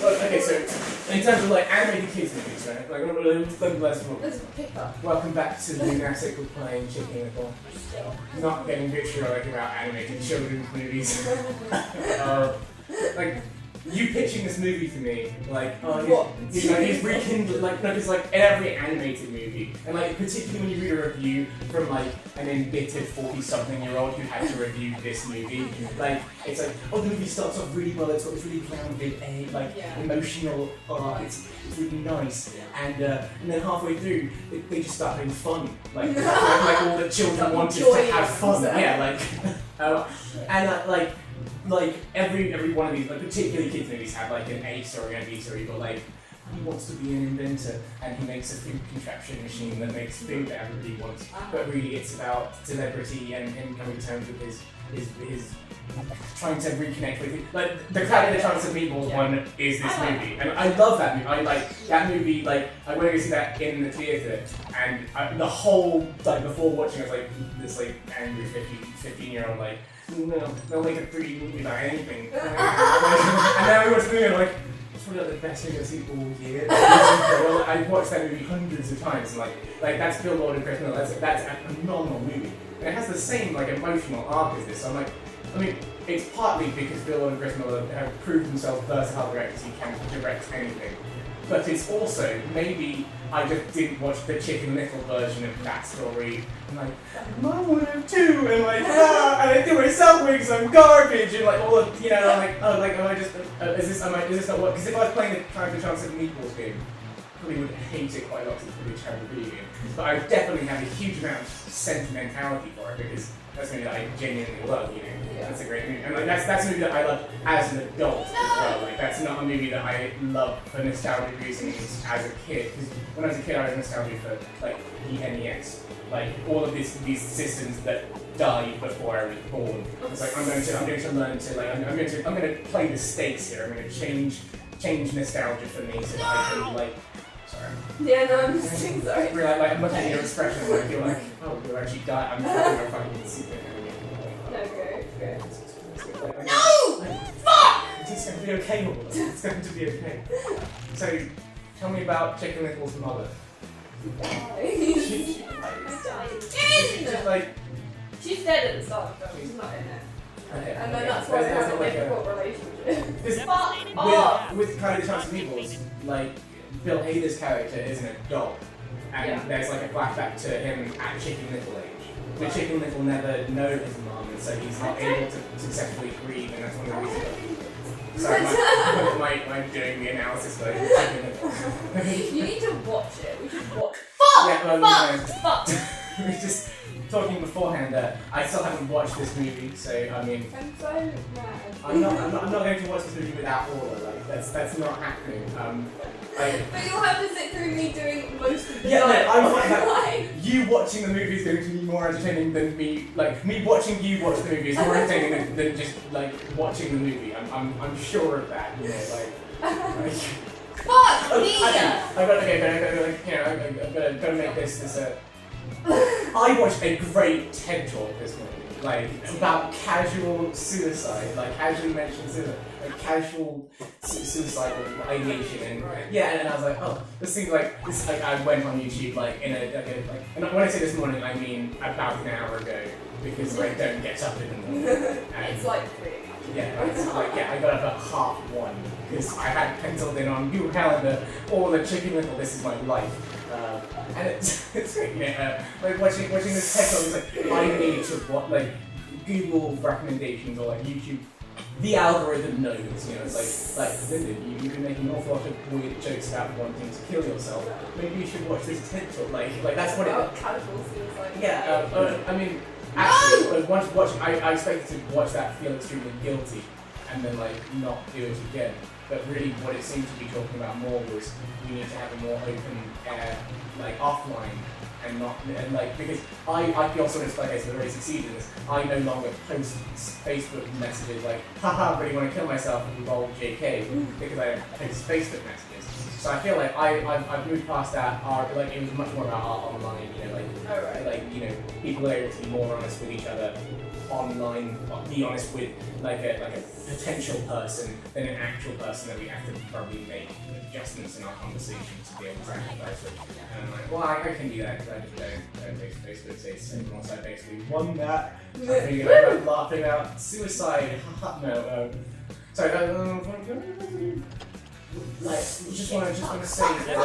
Okay, so in terms of like animated kids movies, right? Like, welcome back to Loon Attic. We're playing Chicken Little. Not getting vitriolic about animated children's movies. Like, you pitching this movie to me, like, he's rekindled, like, no, because like in every animated movie, and like particularly when you read a review from like an embittered 40-something-year-old who had to review this movie, like, it's like, oh, the movie starts off really well, it's really grounded, emotional art, it's really nice, and then halfway through, they just start having fun, like all the children wanted to have fun, like every one of these, like particularly kids movies, have like an A story and a B story, but like he wants to be an inventor and he makes a food contraption machine that makes food that everybody wants. But really, it's about celebrity and him coming to terms with his trying to reconnect with it. Like the Cloud in the Chance of Meatballs one is this movie, and I love that movie. I like that movie. Like I went to go see that in the theater, and the whole like before watching, I was like this like angry 15-year-old like. No, they'll make a 3D movie about anything. And then we watched the movie and I'm like, it's probably like the best movie I've seen all year. I've watched that movie hundreds of times and like that's Bill Lord and Chris Miller, that's a phenomenal movie. And it has the same like emotional arc as this, so I'm like, I mean, it's partly because Bill Lord and Chris Miller have proved themselves versatile directors who can direct anything. But it's also, maybe I just didn't watch the Chicken Little version of that story. I'm like, Mom would have too, and like, and I do myself because I'm garbage, and like all of, I'm like, is this not what? Because if I was playing the Cloud in the Chance of Meatballs game, I probably would hate it quite a lot because it's probably a terrible video game. But I definitely have a huge amount of sentimentality for it because that's a movie that I genuinely love, Yeah. That's a great movie. And like that's a movie that I love as an adult as well. Like that's not a movie that I love for nostalgia reasons as a kid. Because when I was a kid I was nostalgic for like the NES. Like all of these systems that died before I was born. It's like I'm going to learn to like I'm going to play the stakes here. I'm going to change nostalgia for me so that I can like sorry. Yeah, no, I'm just saying sorry. Like I'm looking at your expression like you're like, oh, you'll actually die. I'm having a fucking secret. No, go. No! Fuck! It's going to be okay, Mother. It's going to be okay. So, tell me about Chicken Little's mother. She's She's dead at the start of the film, she's not in it. Okay. And then that's why they have a difficult relationship. With Cloud in the Chance of Meatballs, like, Bill Hader's character is an adult. And there's like a flashback to him at Chicken Little age. But Chicken Little never knows his mom, and so he's not able to successfully grieve, and that's one of the reasons. Sorry, I'm doing the analysis for Chicken Little. You need to watch it. We should watch it. Fuck! We were just talking beforehand. I still haven't watched this movie, so I mean. I'm so mad. I'm not going to watch this movie without Orlaigh. Like that's not happening. But you'll have to sit through me doing most of the I'm like, you watching the movie is going to be more entertaining than me. Like me watching you watch the movie is more entertaining than just like watching the movie. I'm sure of that. Fuck me! I've got to make this. I watched a great TED talk this morning. Like about casual suicide, like casually mentioned suicide, like casual suicidal ideation, and and I was like, oh, this seems like this. Like I went on YouTube like in and when I say this morning, I mean about an hour ago because I don't get up in the morning. It's like 3. I got up at 1:30 because I had penciled in on Google Calendar all the Chicken Little. This is my life. And it's like watching this TED talk, it's like I need to like Google recommendations or like YouTube. The algorithm knows, it's like Linden, you've been making an awful lot of weird jokes about wanting to kill yourself. Maybe you should watch this TED talk. Like that's what casual suicide. I mean, actually, once watching, I expected to watch that, feel extremely guilty, and then like not do it again. But really, what it seemed to be talking about more was you need to have a more open air, like offline, and like because I feel sort of like I said, already succeeded in this. I no longer post Facebook messages like, haha, really want to kill myself and roll JK because I don't post Facebook messages. So I feel like I've moved past that. Like it was much more about art online, people are able to be more honest with each other. online, be honest with like a potential person than an actual person that we have to probably make adjustments in our conversation to be able to empathize with. And I'm like, well, I can do that because I just don't basically say something else. I basically won that. I'm laughing out suicide. No, sorry. Like, just want to say that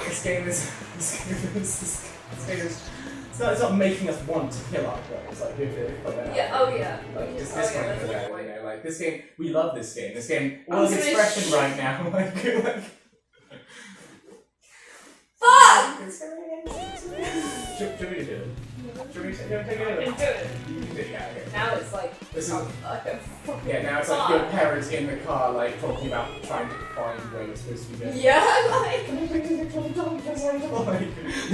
this game is it's not making us want to kill our friends. Like, like just disclaimer that, you know, like this game, we love this game. This game, all its expression right now, like. Fuck! Should we do it? Should we take it over? You can do it. You can do it, yeah, okay. Now it's like, Now it's like your parents in the car, like, talking about trying to find where you're supposed to be going. Yeah, like... Can I bring you the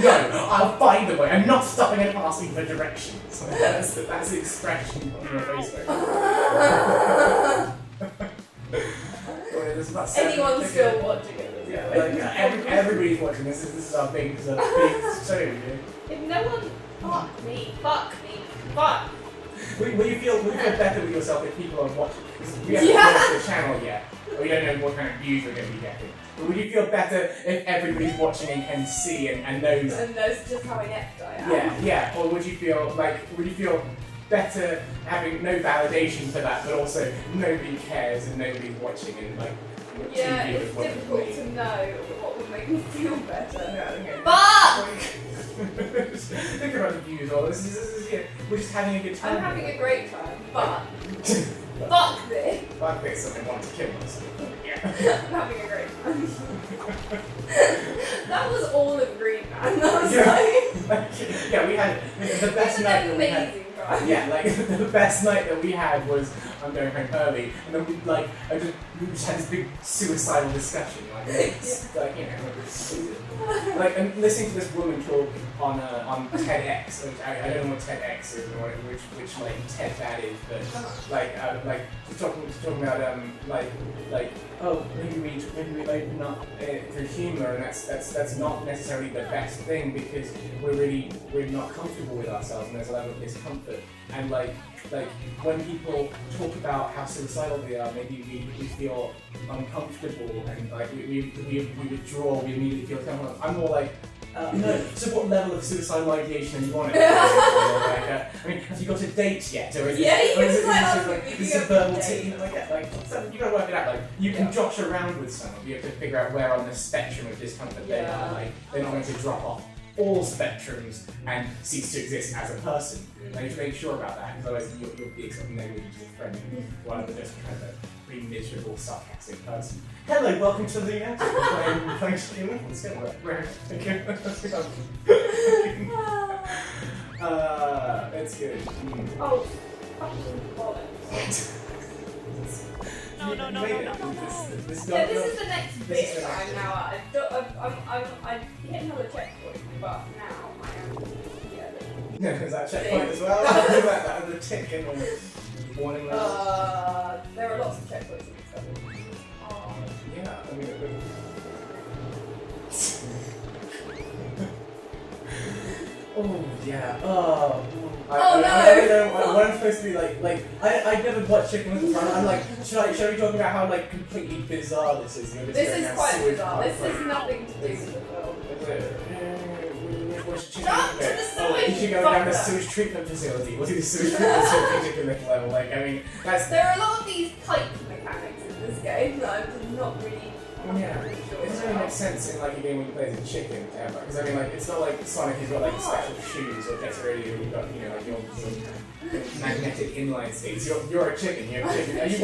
no, I'll find the way. I'm not stopping and asking for directions. Like, that's the expression on your face right now. Anyone's still watching it. Yeah, like, everybody's watching this. This is our big show, you know? If no one... Fuck me. Will you feel better with yourself if people are watching? Because we haven't watched the channel yet. We don't know what kind of views we're going to be getting. But would you feel better if everybody's watching and can see and knows? And knows just how inept I am. Yeah. Or would you feel better having no validation for that, but also nobody cares and nobody's watching and like. Yeah, it's difficult to know what would make me feel better. Yeah, But think about the views. All this is yeah, we're just having a good time. I'm having a great time. But fuck this. Fuck this, and I want to kill myself. Yeah. I'm having a great time. That was all of Green Man. That was yeah, we had the best night that we had. Amazing. Yeah, like the best night that we had was I'm going home early, and then we just had this big suicidal discussion, like and listening to this woman talk on TEDx, which I don't know what TEDx is or which like TED that is, but like talking about oh maybe we open up through humor, and that's not necessarily the best thing because we're not comfortable with ourselves and there's a level of discomfort. And like when people talk about how suicidal they are, maybe we feel uncomfortable and like we withdraw, we immediately feel uncomfortable. I'm more like, no, so what level of suicidal ideation do you want it? I mean, have you got a date yet? Or is this a verbal tea? You gotta work it out. Like, you can josh around with someone, you have to figure out where on the spectrum of discomfort they are. Like, they're not going to drop off all spectrums and cease to exist as a person. I need to make sure about that, because otherwise you'll be accepting negativity to a friend rather than just kind of a pretty miserable, sarcastic person. Hello, welcome to the Loon Attic. I'm playing Steven. Let's get it. Thank you. It's good. Oh, fucking bollocks. No. This is the next bit I'm now at. I hit another checkpoint, but now I am here. Yeah, is that checkpoint as well? that was a tick in the warning level. There are lots of checkpoints in this level. Yeah, I mean, oh yeah. What I'm supposed to be like I never watched Chicken Little before. I'm like, should we talk about how like completely bizarre this is? This is quite bizarre. This has nothing to do with the film. You should go down the sewage treatment facility. We'll do the sewage treatment facility Chicken Little level. Like, I mean, there are a lot of these pipe mechanics in this game that I'm not really. Yeah, it doesn't really make sense in like a game where you play as a chicken ever. Because I mean, like, it's not like Sonic has got like special shoes or Jet Radio. You've got like your magnetic inline skates. You're a chicken. You're a chicken. Are you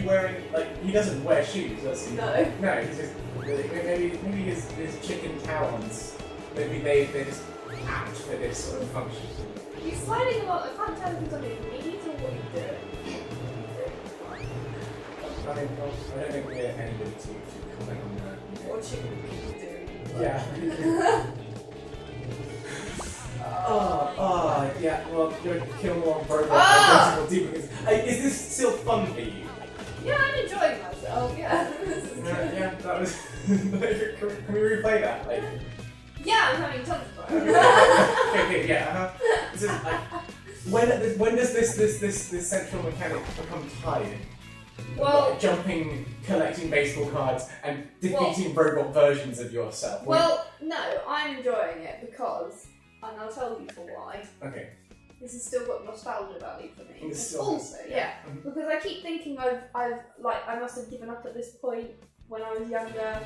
wearing like? He doesn't wear shoes, does he? No. No, he's just maybe his chicken talons. Maybe they're just apt for this sort of function. You're sliding a lot. I can't tell if it's on your knees or what you're doing. I don't think we're anybody to comment on that. What should we do? Yeah. Yeah. Well, you're killing more progress. Is this still fun for you? Yeah, I'm enjoying myself. Yeah. Yeah, that was. Can we replay that? Like. Yeah, I'm having tons of fun. Okay, yeah. This is when does this central mechanic become tired? Well, like jumping, collecting baseball cards, and defeating robot versions of yourself. Well, no, I'm enjoying it because, and I'll tell you for why. Okay. This has still got nostalgia value for me. Also, yeah. Because I keep thinking I must have given up at this point when I was younger,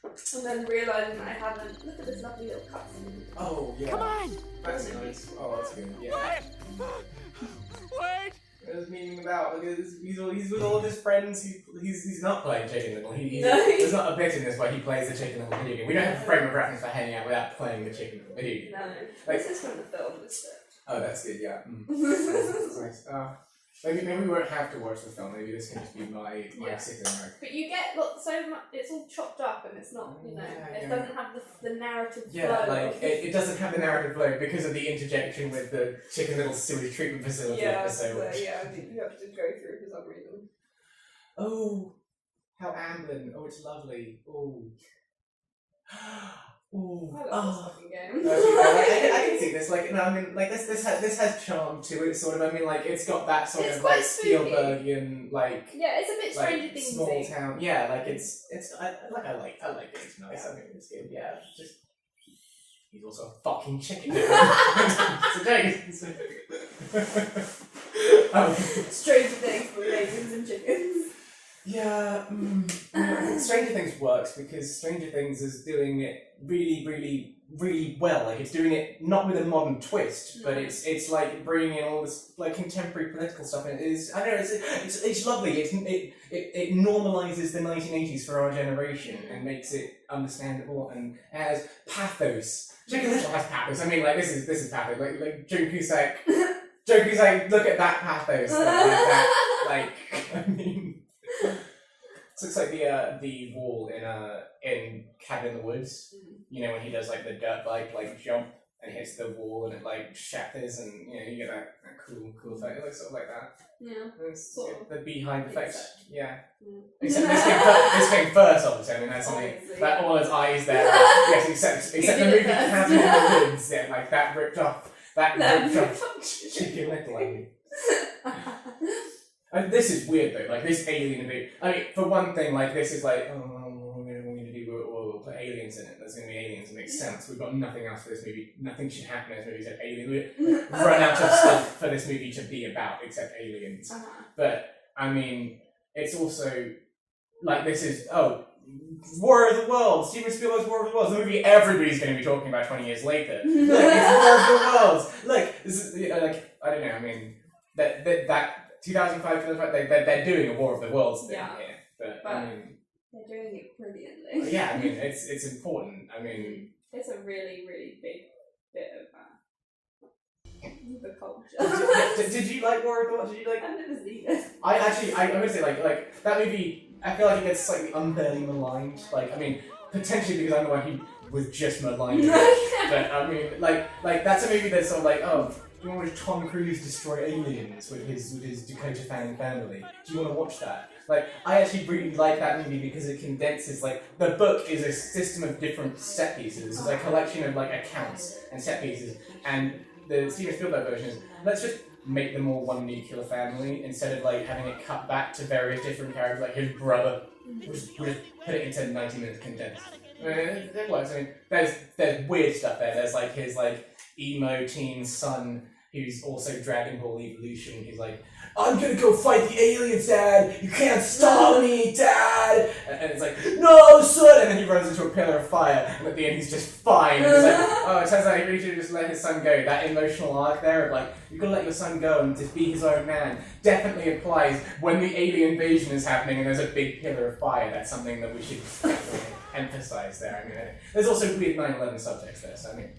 and then realising that I haven't. Look at this lovely little cutscene. Oh yeah. Come on. That's nice. Oh, that's good. Yeah. Wait. There's meaning about look at this, he's with all of his friends. He's not playing Chicken Little. There's not a bit in this where he plays the Chicken Little video game. We don't have a frame of reference for hanging out without playing the Chicken Little video game. No, like, this is from the film. This bit. Oh, that's good. Yeah. That's nice. Maybe we won't have to watch the film. Maybe this can just be my sitting room. But you get so much. It's all chopped up, and it's not. It doesn't have the narrative flow. Yeah, like it doesn't have the narrative flow because of the interjection with the Chicken Little sewage treatment facility episode. You have to go through for some reason. Oh, how Amblin! Oh, it's lovely. Oh. Ooh. I love this fucking game. I can see this. Like, no, I mean, like this has charm to it. Sort of. I mean, like it's got that sort of like Spielbergian, like it's a bit Stranger Things. Small town. Yeah, like it's. I like it. It's nice. I think it's good. Yeah, just. He's also a fucking chicken. Stranger Things for raisins and chickens. Yeah, Stranger Things works because Stranger Things is doing it really, really, really well. Like it's doing it not with a modern twist, but it's like bringing in all this like contemporary political stuff. And it is, I don't know, it's lovely. It normalizes the 1980s for our generation and makes it understandable and has pathos. Chicken Little has pathos. I mean, like this is pathos. Like Joe Cusack. Joe Cusack, look at that pathos. I mean. It looks like the wall in Cabin in the Woods. You know when he does like the dirt bike like jump and hits the wall and it like shatters and you get that cool effect. It looks sort of like that. Yeah. It's the beehive effect. Yeah. Mm. Except this came first, obviously. I mean that's something that all his eyes there. Yes, except the movie Cabin in the Woods. Yeah, like that ripped off Chicken Little. I mean. This is weird though, like this alien invasion. I mean, for one thing, like this is like, what we're going to do, we'll put aliens in it. There's going to be aliens, it makes sense. We've got nothing else for this movie. Nothing should happen in this movie except aliens. We've run out of stuff for this movie to be about except aliens. But, I mean, it's also, like this is, War of the Worlds, Steven Spielberg's War of the Worlds, the movie everybody's going to be talking about 20 years later. Look, it's War of the Worlds. Look, this is, I don't know, I mean, that 2005, they're doing a War of the Worlds thing here, but I mean, they're doing it brilliantly. Yeah, I mean, it's important. I mean, it's a really, really big bit of the culture. Did you like War of the Worlds? Did you like? I've never seen it. I would say like that movie. I feel like it gets slightly unfairly maligned. Like, I mean, potentially because I'm the one who was just maligned. But I mean, like that's a movie that's sort of like, do you want to watch Tom Cruise destroy aliens with his Dakota Fanning family? Do you want to watch that? Like, I actually really like that movie because it condenses, like, the book is a system of different set pieces. It's a collection of, like, accounts and set pieces. And the Steven Spielberg version is, let's just make them all one nuclear family instead of, like, having it cut back to various different characters, like his brother. We'll just put it into 90 minutes condensed. I mean, it works. I mean, there's weird stuff there. There's, like, his, like, emo teen son who's also Dragon Ball Evolution. He's like, I'm gonna go fight the aliens, Dad! You can't stop me, Dad! And it's like, no, son! And then he runs into a pillar of fire, and at the end he's just fine. And he's like, it turns out he really should have just let his son go. That emotional arc there of like, you've got to let your son go and just be his own man, definitely applies when the alien invasion is happening and there's a big pillar of fire. That's something that we should emphasize there. I mean, there's also weird 9/11 subjects there, so I mean,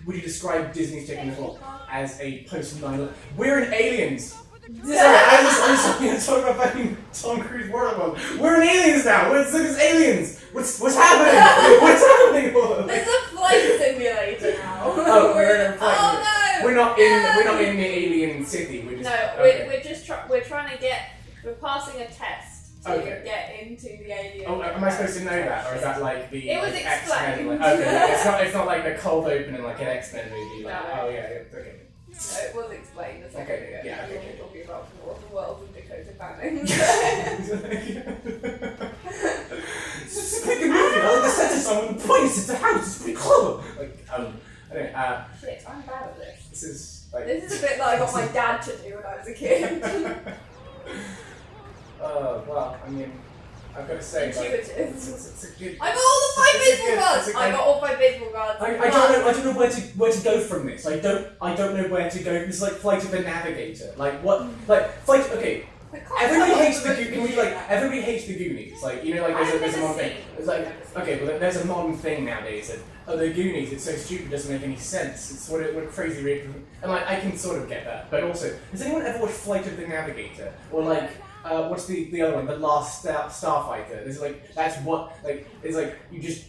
would you describe Disney's Chicken Little as a post-9/11? We're in Aliens! Sorry, I was talking about fucking Tom Cruise War of the Worlds. We're in Aliens now! Look at Aliens! What's happening? What's happening? There's a flight simulator now. Oh, we're in a flight. Oh no! We're not in the alien city. We're trying to get. We're passing a test to get into the alien. Oh, am I supposed to know that, or is that like the it was X-Men? explained. Okay, it's not like the cold open in like an X-Men movie. Like, No. okay. No, it was explained a second ago. Yeah, We okay. were talking about War of the Worlds and Dakota Fanning. It's a pretty good movie. I like the set of someone points at the house. It's pretty clever. Like, I don't know. Shit, I'm bad at this. This is like. This is a bit that I got my dad to do when I was a kid. Well, I mean, I've got to say, like, Intuitive. it's a good. I got all the 5 baseball cards! it's a I got all 5 baseball cards. I don't know where to go from this. I don't know where to go. This is like Flight of the Navigator. Like what? Like Flight. Okay. Everybody hates the Goonies. Everybody hates the Goonies. Like, you know, like there's a modern thing. It's like, okay, well there's a modern thing nowadays that the Goonies. It's so stupid, it doesn't make any sense. It's what crazy weird. And like I can sort of get that, but also, has anyone ever watched Flight of the Navigator or like? What's the other one? The Last Starfighter. There's like that's what like it's like you just.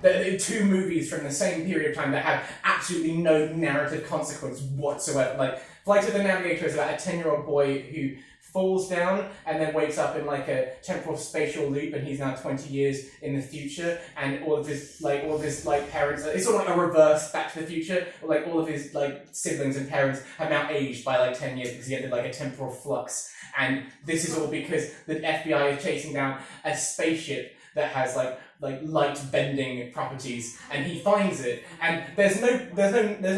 There are 2 movies from the same period of time that have absolutely no narrative consequence whatsoever. Like Flight of the Navigator is about a 10-year-old boy who falls down and then wakes up in like a temporal spatial loop, and he's now 20 years in the future, and all of his parents. It's sort of like a reverse Back to the Future. Like all of his like siblings and parents have now aged by like 10 years because he entered like a temporal flux. And this is all because the FBI is chasing down a spaceship that has like light bending properties, and he finds it, and there's no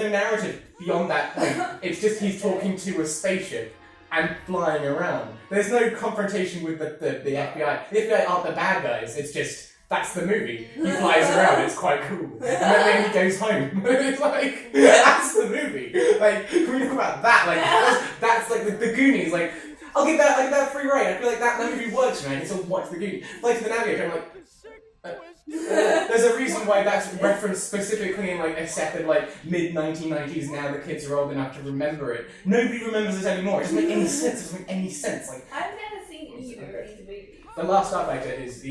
narrative beyond that point. It's just he's talking to a spaceship and flying around. There's no confrontation with the FBI. The FBI aren't the bad guys. It's just that's the movie. He flies around. It's quite cool. And then he goes home. It's like that's the movie. Like when you talk about that, like that's like the Goonies. Like I'll give that free rein. I feel like that movie works for me. I can still watch the Goonies. Like the Navigator, I'm like. There's a reason why that's referenced specifically in like a set of like mid-1990s. Now the kids are old enough to remember it. Nobody remembers it anymore. It doesn't make any sense. It doesn't make any sense. Like I've never seen either of these movies. The Last Starfighter is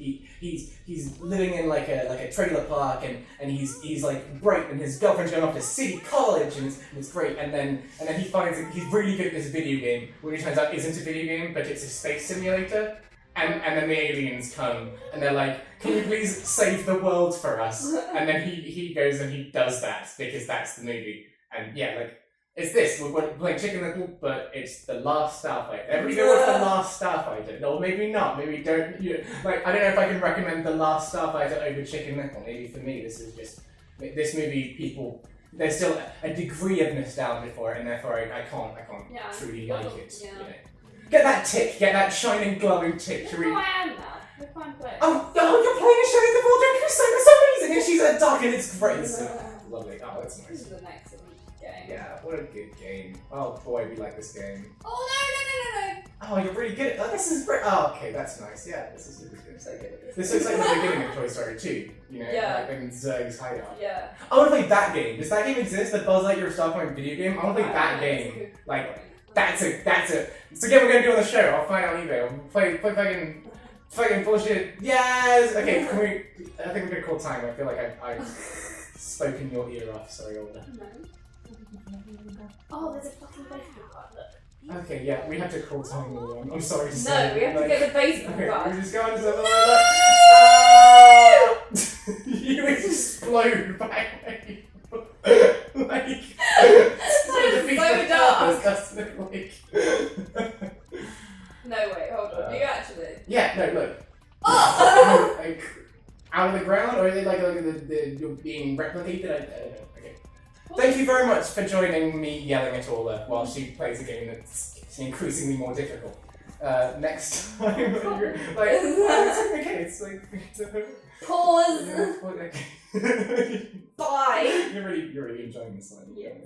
he's living in like a trailer park, and he's like great, and his girlfriend's going off to city college, and it's great, and then he finds that he's really good at this video game, which turns out isn't a video game, but it's a space simulator. And then the aliens come, and they're like, can you please save the world for us? And then he goes and he does that, because that's the movie. And yeah, like, it's this, we're playing Chicken Little, but it's The Last Starfighter. Everybody go watch The Last Starfighter. No, maybe not, maybe don't, like, I don't know if I can recommend The Last Starfighter over Chicken Little. Maybe for me, this movie, people, there's still a degree of nostalgia for it, and therefore I can't truly like it, you know. Get that tick, get that shining, glowing tick. I am now. We're fine playing. Oh, you're playing a show in the Boardroom Crusade. That's amazing, and she's a duck, and it's great. It's lovely. Oh, that's nice. This is an excellent game. Yeah, what a good game. Oh boy, we like this game. Oh no! Oh, you're really good at this. Is great. Oh, okay, that's nice. Yeah, this is good. I'm so good at this. This looks like the beginning of Toy Story 2. You know, Yeah. like in Zurg's hideout. Yeah. I want to play that game. Does that game exist? The Buzz Lightyear Starpoint video game? I want to play that game. Like. That's it. So again, we're gonna do on the show. I'll find out on eBay. I'll play fucking bullshit. Yes. Okay. Can we? I think we're gonna call time. I feel like I've spoken your ear off. Sorry, Orlaigh. No. Oh, there's a fucking baseball card. Look. Okay. Yeah, we have to call time. I'm sorry to say. No, we have to get the baseball Okay, card. we just go on to something like that. You explode back. Like. So dark. Like. No, wait, hold on. Do you actually? Yeah, no, look. Oh! Like, out of the ground, or are they like you're being replicated? I don't know. Okay. Thank you very much for joining me yelling at Orlaigh while she plays a game that's increasingly more difficult. Next time, like, it's okay. Pause. Okay. Bye. You're really enjoying this one. Yes.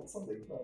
Something fun.